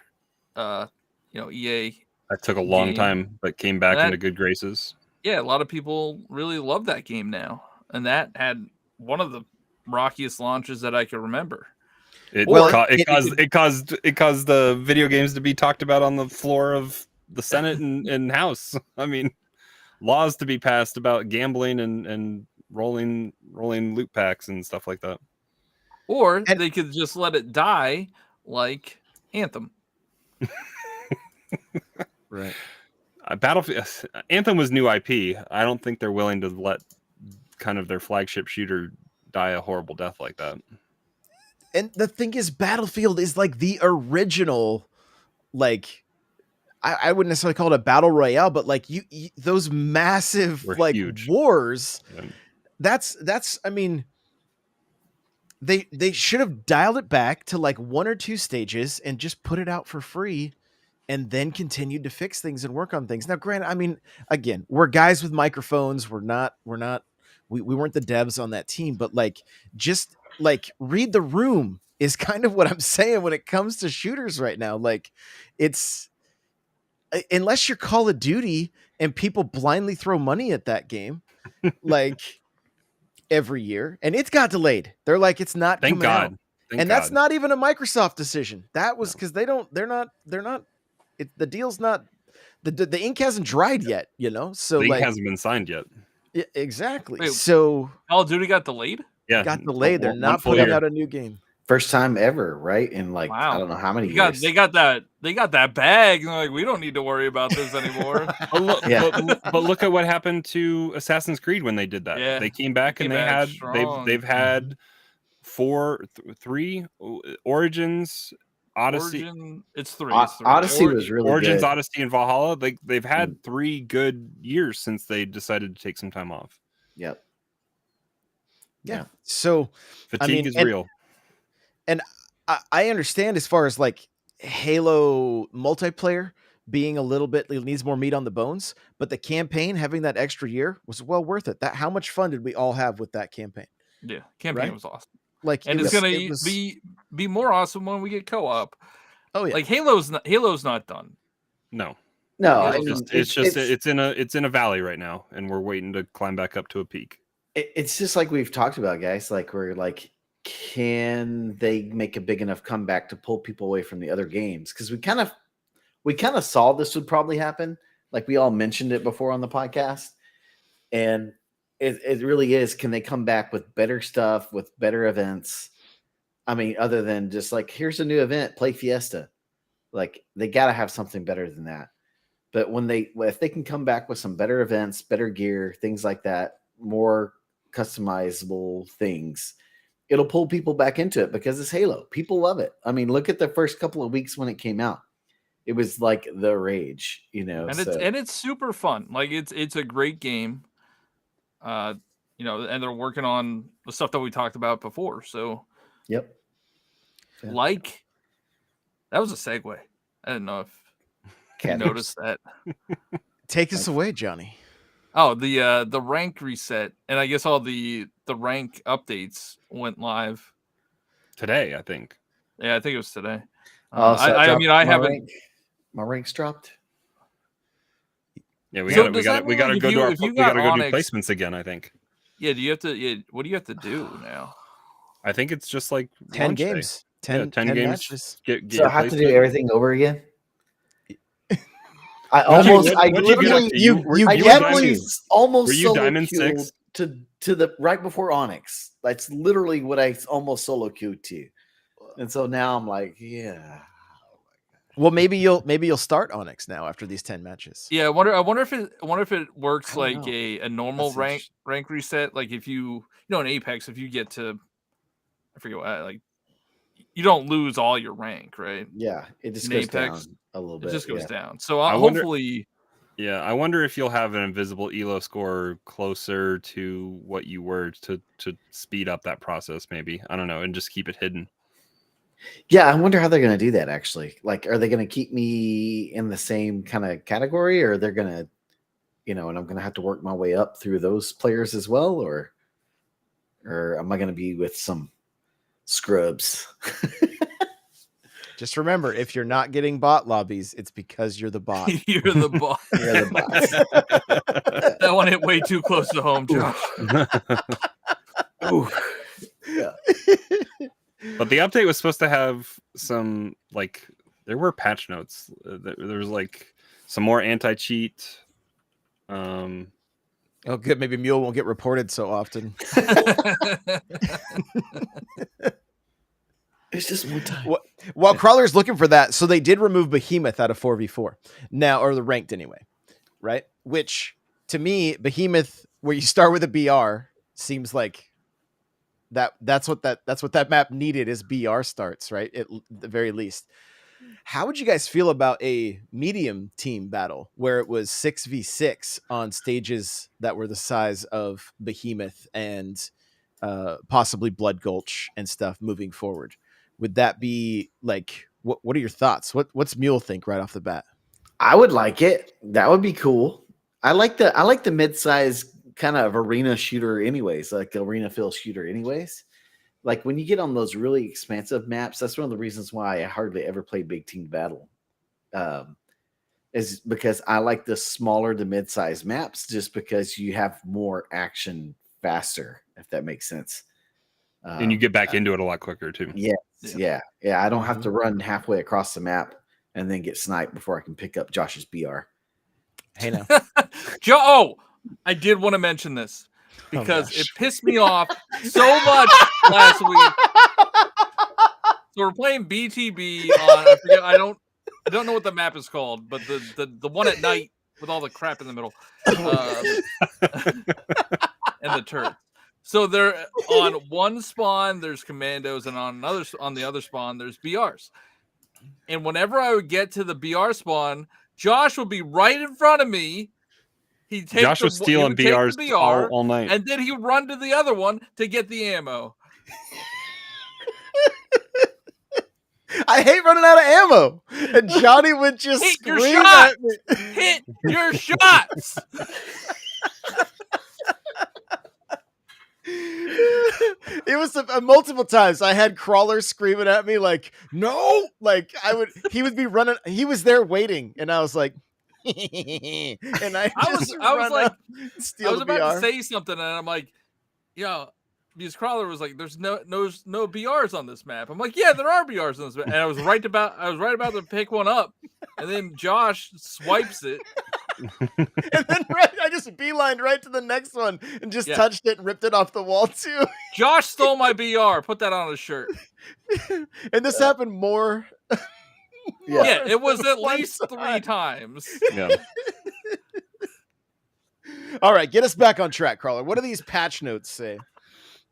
Speaker 3: EA.
Speaker 6: That took a long
Speaker 3: game.
Speaker 6: time, but came back into good graces.
Speaker 3: Yeah, a lot of people really love that game now, and that had one of the rockiest launches that I can remember.
Speaker 6: It caused the video games to be talked about on the floor of the Senate and House. I mean, laws to be passed about gambling and rolling loot packs and stuff like that.
Speaker 3: Or they could just let it die like Anthem.
Speaker 1: Right.
Speaker 6: Battlefield Anthem was new IP. I don't think they're willing to let kind of their flagship shooter die a horrible death like that.
Speaker 1: And the thing is, Battlefield is like the original, like I wouldn't necessarily call it a battle royale, but like you those massive huge wars. Yeah. That's I mean, they should have dialed it back to like 1 or 2 stages and just put it out for free, and then continued to fix things and work on things. Now, granted, I mean, again, we're guys with microphones. We weren't the devs on that team, but like just like read the room is kind of what I'm saying when it comes to shooters right now. Like it's, unless you're Call of Duty and people blindly throw money at that game, like every year, and it's got delayed. They're like, it's not
Speaker 6: Thank
Speaker 1: coming
Speaker 6: God.
Speaker 1: out. And that's not even a Microsoft decision. That was because they're not, the deal's not, the ink hasn't dried yet, so
Speaker 6: the ink
Speaker 1: like,
Speaker 6: hasn't been signed yet.
Speaker 1: Yeah, exactly.
Speaker 3: Wait,
Speaker 1: so
Speaker 3: Call of Duty got delayed?
Speaker 6: Yeah.
Speaker 1: Got delayed. They're not putting out a new game.
Speaker 2: First time ever, right? In like,
Speaker 3: wow.
Speaker 2: I don't know how many years.
Speaker 3: They got that bag. And they're like, we don't need to worry about this anymore.
Speaker 6: But look at what happened to Assassin's Creed when they did that.
Speaker 3: Yeah,
Speaker 6: they came back and they've had 3 Origins, Odyssey.
Speaker 3: It's 3.
Speaker 2: Odyssey was really
Speaker 6: Origins,
Speaker 2: good.
Speaker 6: Odyssey, and Valhalla. They've had 3 good years since they decided to take some time off.
Speaker 2: Yep.
Speaker 1: Yeah. So
Speaker 6: fatigue is real.
Speaker 1: And I understand as far as like Halo multiplayer being a little bit, it needs more meat on the bones, but the campaign having that extra year was well worth it. How much fun did we all have with that campaign?
Speaker 3: Yeah, campaign was awesome.
Speaker 1: Like,
Speaker 3: and it's gonna be more awesome when we get co-op.
Speaker 1: Oh yeah,
Speaker 3: like Halo's not done.
Speaker 6: No,
Speaker 2: No,
Speaker 3: Yeah,
Speaker 2: I
Speaker 6: it's
Speaker 2: mean,
Speaker 6: just it's in a valley right now, and we're waiting to climb back up to a peak.
Speaker 2: it's just like we've talked about, guys. Like we're like, can they make a big enough comeback to pull people away from the other games? Because we kind of saw this would probably happen. Like we all mentioned it before on the podcast, and it really is. Can they come back with better stuff, with better events? I mean, other than just like, here's a new event, play Fiesta. Like they got to have something better than that. But if they can come back with some better events, better gear, things like that, more customizable things, it'll pull people back into it because it's Halo. People love it. I mean, look at the first couple of weeks when it came out. It was like the rage, you know.
Speaker 3: And it's super fun. Like it's a great game. You know, and they're working on the stuff that we talked about before. So
Speaker 2: yep. Yeah.
Speaker 3: Like that was a segue. I didn't know if you noticed that.
Speaker 1: Take us away, Johnny.
Speaker 3: Oh, the rank reset, and I guess all the rank updates went live
Speaker 6: Today, I think.
Speaker 3: Yeah, I think it was today.
Speaker 2: So
Speaker 3: I mean, I haven't.
Speaker 2: My rank's dropped.
Speaker 6: Yeah, we
Speaker 3: So
Speaker 6: got
Speaker 3: does that
Speaker 6: we
Speaker 3: mean,
Speaker 6: got to
Speaker 3: like,
Speaker 6: go
Speaker 3: if
Speaker 6: to
Speaker 3: you-
Speaker 6: our
Speaker 3: if you
Speaker 6: we got to
Speaker 3: got
Speaker 6: go do
Speaker 3: Onyx-
Speaker 6: placements again. I think.
Speaker 3: Yeah, do you have to? Yeah, what do you have to do now?
Speaker 6: I think it's just like
Speaker 1: 10
Speaker 6: launch day.
Speaker 1: games.
Speaker 6: Yeah,
Speaker 1: 10
Speaker 6: games.
Speaker 1: matches.
Speaker 6: Get
Speaker 2: So I have to do
Speaker 6: placement.
Speaker 2: everything over again. I
Speaker 6: What'd you-
Speaker 2: almost, I
Speaker 6: what'd you get
Speaker 2: literally,
Speaker 6: up to?
Speaker 1: you
Speaker 6: Were
Speaker 2: I
Speaker 6: you
Speaker 2: definitely
Speaker 6: diamond-
Speaker 2: almost
Speaker 6: were you
Speaker 2: solo
Speaker 6: diamond
Speaker 2: queued
Speaker 6: 6?
Speaker 2: to the right before Onyx. That's literally what I almost solo queued to, and so now I'm like, yeah.
Speaker 1: Well, maybe you'll start Onyx now after these 10 matches.
Speaker 3: Yeah, I wonder if it works
Speaker 2: I don't
Speaker 3: like
Speaker 2: know.
Speaker 3: a normal
Speaker 2: That's
Speaker 3: rank reset. Like if you in Apex, if you get to, I forget what, like you don't lose all your rank, right?
Speaker 2: Yeah, it just
Speaker 3: In
Speaker 2: goes
Speaker 3: Apex,
Speaker 2: down a little
Speaker 3: It
Speaker 2: bit.
Speaker 3: just goes
Speaker 2: yeah.
Speaker 3: down. So
Speaker 6: I wonder-
Speaker 3: hopefully,
Speaker 6: Yeah, I wonder if you'll have an invisible elo score closer to what you were to speed up that process. Maybe, I don't know, and just keep it hidden.
Speaker 2: Yeah, I wonder how they're going to do that. Actually, like, are they going to keep me in the same kind of category, or they're going to, and I'm going to have to work my way up through those players as well, or am I going to be with some scrubs?
Speaker 1: Just remember, if you're not getting bot lobbies, it's because you're the bot.
Speaker 3: you're the boss.
Speaker 2: You're the boss.
Speaker 3: That one hit way too close to home, Josh.
Speaker 2: Ooh. Yeah.
Speaker 6: But the update was supposed to have some, like, there were patch notes. There was like some more anti-cheat.
Speaker 1: Oh, good. Maybe Mule won't get reported so often.
Speaker 2: It's just one time.
Speaker 1: While Crawler's looking for that, so they did remove Behemoth out of 4v4 now, or the ranked anyway, right? Which to me, Behemoth, where you start with a BR, seems like that's what that map needed is BR starts, right? At the very least. How would you guys feel about a medium team battle where it was 6v6 on stages that were the size of Behemoth and possibly Blood Gulch and stuff moving forward? Would that be like, what are your thoughts? What's Mule think right off the bat?
Speaker 2: I would like it. That would be cool. I like the mid-size kind of arena shooter anyways, like arena fill shooter anyways. Like when you get on those really expansive maps, that's one of the reasons why I hardly ever play big team battle. Is because I like the smaller to mid-size maps just because you have more action faster, if that makes sense.
Speaker 6: And you get back into it a lot quicker too.
Speaker 2: Yeah. I don't have to run halfway across the map and then get sniped before I can pick up Josh's BR.
Speaker 1: Hey now.
Speaker 3: Joe, I did want to mention this because
Speaker 1: gosh.
Speaker 3: it pissed me off so much last week. So we're playing BTB on, I forget, I don't know what the map is called, but the one at night with all the crap in the middle, and the turret. So they're on one spawn, there's commandos, and on the other spawn, there's BRs. And whenever I would get to the BR spawn, Josh would be right in front of me.
Speaker 6: Josh was stealing BRs all night.
Speaker 3: And then he would run to the other one to get the ammo.
Speaker 1: I hate running out of ammo. And Johnny would just
Speaker 3: Hit your
Speaker 1: scream
Speaker 3: shot!
Speaker 1: at me.
Speaker 3: Hit your shots!
Speaker 1: It was multiple times. I had Crawler screaming at me like, "No!" Like he would be running. He was there waiting, and I was like, and I was like, steal
Speaker 3: I was
Speaker 1: the
Speaker 3: about
Speaker 1: BR.
Speaker 3: to say something, and I'm like, yeah, because Crawler was like, "There's no BRs on this map." I'm like, "Yeah, there are BRs on this map," and I was right about to pick one up, and then Josh swipes it.
Speaker 1: And then I just beelined right to the next one and just touched it and ripped it off the wall too.
Speaker 3: Josh stole my BR. Put that on his shirt.
Speaker 1: And this happened more.
Speaker 3: Yeah, it was at
Speaker 1: one
Speaker 3: least
Speaker 1: time.
Speaker 3: 3 times.
Speaker 6: Yeah.
Speaker 1: All right, get us back on track, Crawler. What do these patch notes say?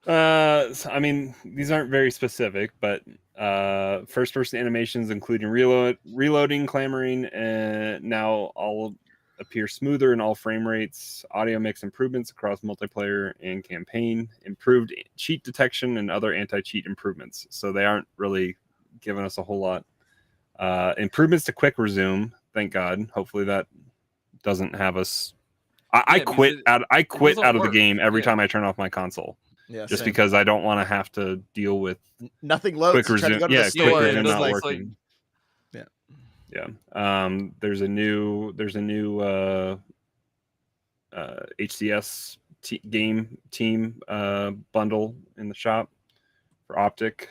Speaker 6: I mean, these aren't very specific, but first-person animations, including reloading, clamoring, and now all appear smoother in all frame rates. Audio mix improvements across multiplayer and campaign. Improved cheat detection and other anti-cheat improvements. So they aren't really giving us a whole lot. Improvements to quick resume. Thank God. Hopefully that doesn't have us. I quit out of the game every time I turn off my console.
Speaker 1: Yeah,
Speaker 6: just
Speaker 1: same.
Speaker 6: because I don't want to have to deal with
Speaker 1: nothing loads.
Speaker 6: quick resume.
Speaker 1: To
Speaker 6: Yeah,
Speaker 1: the
Speaker 6: quick
Speaker 1: store,
Speaker 6: resume not
Speaker 3: like,
Speaker 6: working.
Speaker 1: Yeah.
Speaker 6: There's a new HCS game team bundle in the shop for Optic.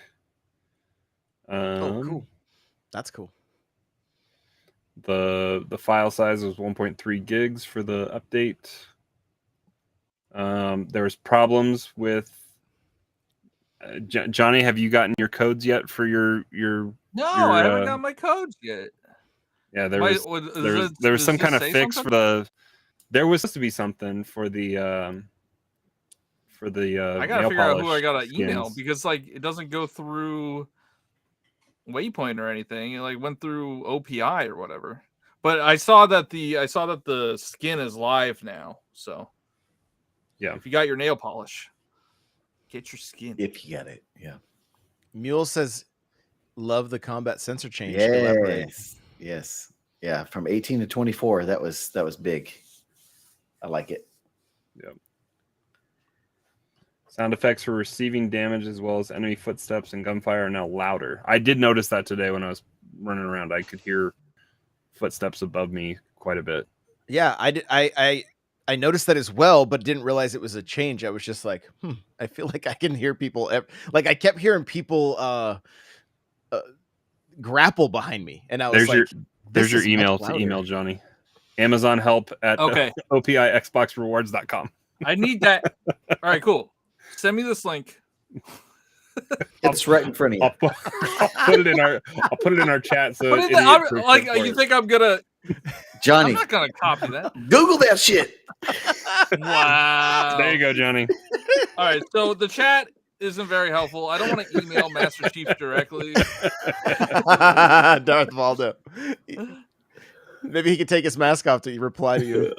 Speaker 1: Oh, cool. That's cool.
Speaker 6: The file size was 1.3 gigs for the update. There was problems with Johnny. Have you gotten your codes yet for your?
Speaker 3: No, I haven't got my codes yet.
Speaker 6: Yeah, there was some kind of fix
Speaker 3: something?
Speaker 6: for the. There was supposed to be something for the.
Speaker 3: I gotta figure out who I gotta email because like it doesn't go through Waypoint or anything. It like went through OPI or whatever. But I saw that the skin is live now. So
Speaker 6: yeah,
Speaker 3: if you got your nail polish, get your skin.
Speaker 2: If you got it, yeah.
Speaker 1: Mule says, "Love the combat sensor change." Elaborate.
Speaker 2: Yes, yeah. From 18 to 24, that was big. I like it.
Speaker 6: Yep. Sound effects for receiving damage as well as enemy footsteps and gunfire are now louder. I did notice that today when I was running around. I could hear footsteps above me quite a bit.
Speaker 1: Yeah, I did. I noticed that as well, but didn't realize it was a change. I was just like, I feel like I can hear people. Like I kept hearing people grapple behind me, and I was
Speaker 6: there's your email to email Johnny. Amazon help at opixboxrewards.com.
Speaker 3: I need that. All right, cool. Send me this link.
Speaker 2: It's right in front of you.
Speaker 6: I'll put it in our chat. So
Speaker 3: you think I'm gonna?
Speaker 2: Johnny,
Speaker 3: I'm not gonna copy that.
Speaker 2: Google that shit.
Speaker 3: Wow.
Speaker 6: There you go, Johnny.
Speaker 3: All right, so the chat isn't very helpful. I don't want to email Master Chief directly.
Speaker 1: Darth Valdo. Maybe he could take his mask off to reply to you.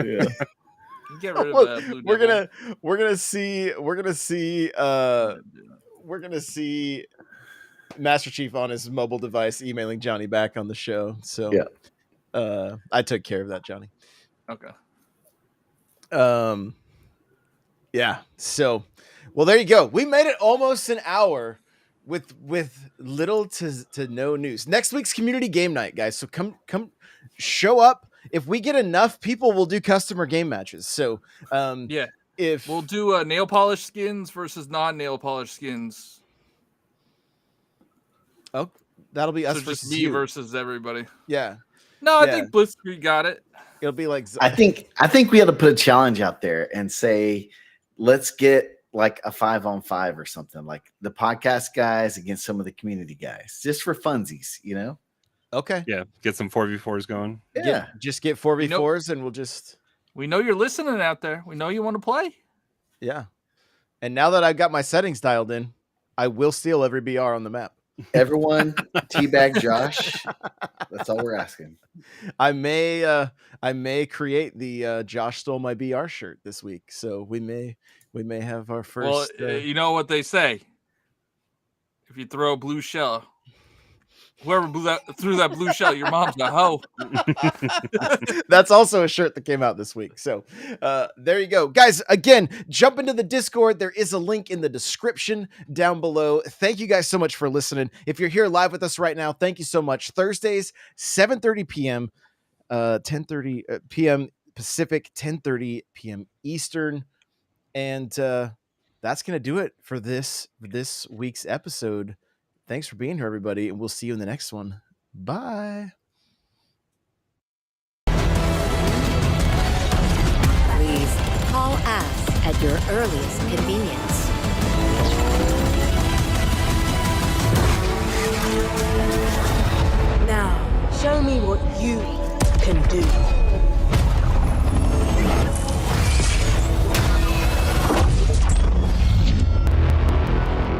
Speaker 2: Yeah.
Speaker 3: Get rid of that blue devil.
Speaker 1: We're gonna see Master Chief on his mobile device emailing Johnny back on the show. So
Speaker 2: yeah.
Speaker 1: I took care of that, Johnny.
Speaker 3: Okay.
Speaker 1: Yeah. So well, there you go. We made it almost an hour with little to no news. Next week's community game night, guys. So come show up. If we get enough people, we'll do customer game matches. So if
Speaker 3: we'll do nail polish skins versus non-nail polish skins.
Speaker 1: Oh, that'll be us
Speaker 3: so
Speaker 1: versus
Speaker 3: just me
Speaker 1: you.
Speaker 3: versus everybody.
Speaker 1: Yeah.
Speaker 3: No, I think Blitzkrieg got it.
Speaker 1: It'll be like
Speaker 2: I think we ought to put a challenge out there and say, let's get like a 5-on-5 or something, like the podcast guys against some of the community guys, just for funsies, you know?
Speaker 1: Okay.
Speaker 6: Yeah, get some 4v4s going.
Speaker 2: Yeah.
Speaker 1: Just get 4v4s and we'll just.
Speaker 3: We know you're listening out there. We know you want to play.
Speaker 1: Yeah. And now that I've got my settings dialed in, I will steal every BR on the map.
Speaker 2: Everyone teabag Josh. That's all we're asking.
Speaker 1: I may create the Josh stole my BR shirt this week. So we may have our first.
Speaker 3: Well, you know what they say. If you throw a blue shell, Whoever threw that blue shell, your mom's a hoe.
Speaker 1: That's also a shirt that came out this week. So there you go. Guys, again, jump into the Discord. There is a link in the description down below. Thank you guys so much for listening. If you're here live with us right now, thank you so much. Thursdays, 7:30 p.m., 10:30 p.m. Pacific, 10:30 p.m. Eastern. And that's going to do it for this week's episode. Thanks for being here, everybody, and we'll see you in the next one. Bye.
Speaker 5: Please call us at your earliest convenience. Now, show me what you can do.